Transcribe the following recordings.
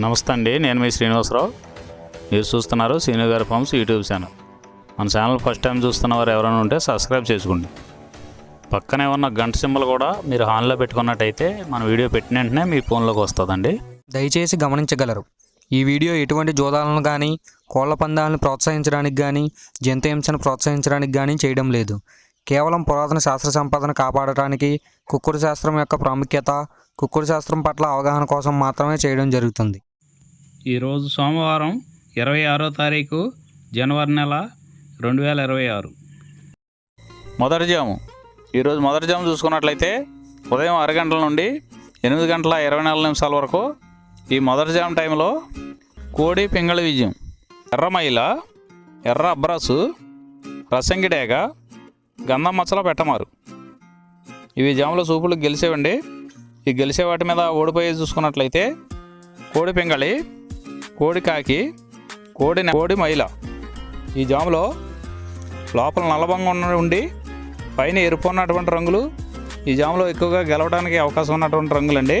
నమస్తే అండి, నేను మీ శ్రీనివాసరావు. మీరు చూస్తున్నారు శ్రీను గారి ఫార్మ్స్ యూట్యూబ్ ఛానల్. మన ఛానల్ ఫస్ట్ టైం చూస్తున్న వారు ఎవరైనా ఉంటే సబ్స్క్రైబ్ చేసుకోండి. పక్కనే ఉన్న గంట సింబల్ కూడా మీరు ఆన్లో పెట్టుకున్నట్టయితే మన వీడియో పెట్టిన వెంటనే మీ ఫోన్లోకి వస్తుందండి. దయచేసి గమనించగలరు, ఈ వీడియో ఎటువంటి జోదాలను కానీ కోళ్ల పందాలను ప్రోత్సహించడానికి కానీ జంతు హింసను ప్రోత్సహించడానికి కానీ చేయడం లేదు. కేవలం పురాతన శాస్త్ర సంపదను కాపాడటానికి, కుక్కుడు శాస్త్రం యొక్క ప్రాముఖ్యత, కుక్కుడు శాస్త్రం పట్ల అవగాహన కోసం మాత్రమే చేయడం జరుగుతుంది. ఈరోజు సోమవారం 26వ తారీఖు జనవరి నెల 2026. మొదటి జాము. ఈరోజు మొదటి జాము చూసుకున్నట్లయితే ఉదయం 6 గంటల నుండి 8 గంటల 24 నిమిషాల వరకు ఈ మొదటి జాము టైంలో కోడి పింగళి విజయం, ఎర్ర మైల, ఎర్ర అబ్రాసు, రసంగి డేగ, గంధం మచ్చల పెట్టమారు. ఇవి జాములో సూపులు గెలిచేవండి. ఈ గెలిచే వాటి మీద ఓడిపోయి చూసుకున్నట్లయితే కోడి పింగళి, కోడి కాకి, కోడి మైల. ఈ జాములో లోపల నల్లబంగా ఉండి పైన ఎరుపు ఉన్నటువంటి రంగులు ఈ జాములో ఎక్కువగా గెలవడానికి అవకాశం ఉన్నటువంటి రంగులండి.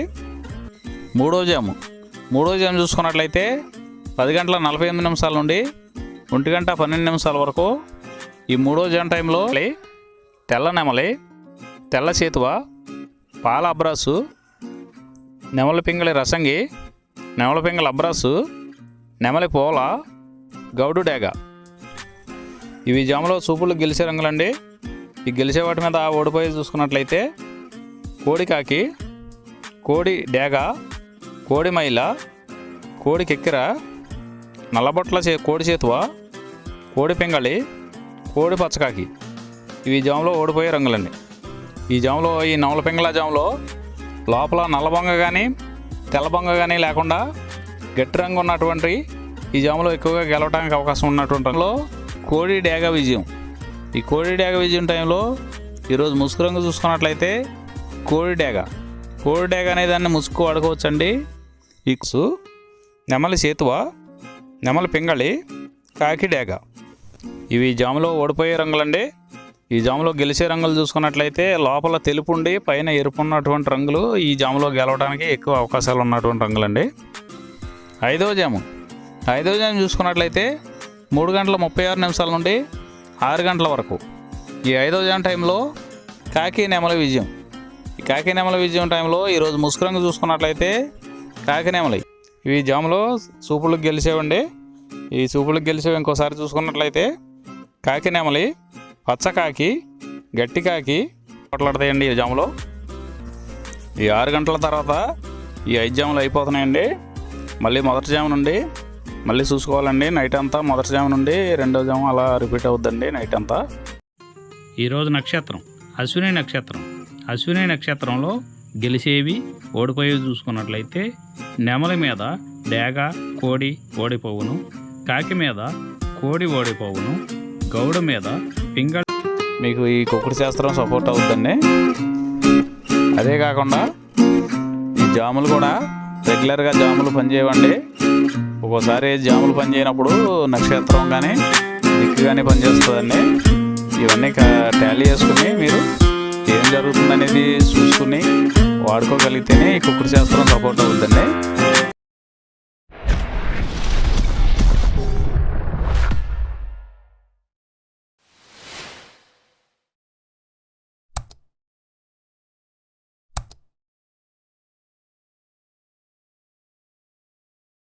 మూడో జాము చూసుకున్నట్లయితే 10 గంటల 48 నిమిషాల నుండి 1 గంట 12 నిమిషాల వరకు ఈ మూడో జాము టైంలో తెల్ల నెమలి, తెల్ల చేతువ, పాల అబ్రాసు, నెమలి పింగళి రసంగి, నెమలి పింగళి అబ్రాసు, నెమలి పోల, గౌడు డేగ. ఇవి జాములో సూపులు గెలిచే రంగులండి. ఈ గెలిచే వాటి మీద ఓడిపోయి చూసుకున్నట్లయితే కోడి కాకి, కోడి డేగ, కోడి మైల, కోడి కెక్కిర, నల్లబొట్ల కోడి చేతువ, కోడి పింగళి, కోడి పచ్చకాకి. ఇవి జాములో ఓడిపోయే రంగులండి. ఈ జాములో ఈ నవల పింగళ జాములో లోపల నల్లబొంగ కానీ తెల్లబొంగ కానీ లేకుండా గట్టి రంగు ఉన్నటువంటి ఈ జాములో ఎక్కువగా గెలవడానికి అవకాశం ఉన్నటువంటి రంగులో కోడి డేగ విజయం. ఈ కోడి డేగ విజయం టైంలో ఈరోజు ముసుగు రంగు చూసుకున్నట్లయితే కోడి డేగ అనే దాన్ని ముసుగు వాడుకోవచ్చండి. ఇక్సు, నెమలి చేతువ, నెమలి పింగళి, కాకి డేగ. ఇవి జాములో ఓడిపోయే రంగులండి. ఈ జాములో గెలిచే రంగులు చూసుకున్నట్లయితే లోపల తెలుపు ఉండి పైన ఎరుపు ఉన్నటువంటి రంగులు ఈ జాములో గెలవడానికి ఎక్కువ అవకాశాలు ఉన్నటువంటి రంగులండి. ఐదవ జాము చూసుకున్నట్లయితే 3 గంటల 36 నిమిషాల నుండి 6 గంటల వరకు ఈ 5వ జాము టైంలో కాకి నెమలి విజయం. ఈ కాకి నెమలి విజయం టైంలో ఈరోజు ముసుగు రంగు చూసుకున్నట్లయితే కాకి నెమలి. ఇవి జాములో సూపులకు గెలిచేవండి. ఈ సూపులకు గెలిచేవి ఇంకోసారి చూసుకున్నట్లయితే కాకి నెమలి, పచ్చకాకి, గట్టి కాకి కొట్లాడతాయండి ఈ జాములో. ఈ 6 గంటల తర్వాత ఈ 5 జాములు అయిపోతున్నాయండి. మళ్ళీ మొదటి జాము నుండి మళ్ళీ చూసుకోవాలండి. నైట్ అంతా మొదటి జాము నుండి 2వ జాము అలా రిపీట్ అవుద్దండి నైట్ అంతా. ఈరోజు నక్షత్రం అశ్విని నక్షత్రంలో గెలిచేవి ఓడిపోయేవి చూసుకున్నట్లయితే నెమలి మీద డేగ కోడి ఓడిపోవును, కాకి మీద కోడి ఓడిపోవును, గౌడ మీద పింగళి. మీకు ఈ కుక్కుడు శాస్త్రం సపోర్ట్ అవుతుందండి. అదే కాకుండా ఈ జాములు కూడా రెగ్యులర్గా జాములు పనిచేయవండి. ఒక్కోసారి జాములు పనిచేయనప్పుడు నక్షత్రం కానీ దిక్కు కానీ పనిచేస్తుందండి. ఇవన్నీ టాలీ చేసుకుని మీరు ఏం జరుగుతుందనేది చూసుకుని వాడుకోగలిగితేనే ఈ కుక్కుడు శాస్త్రం సపోర్ట్ అవుతుందండి.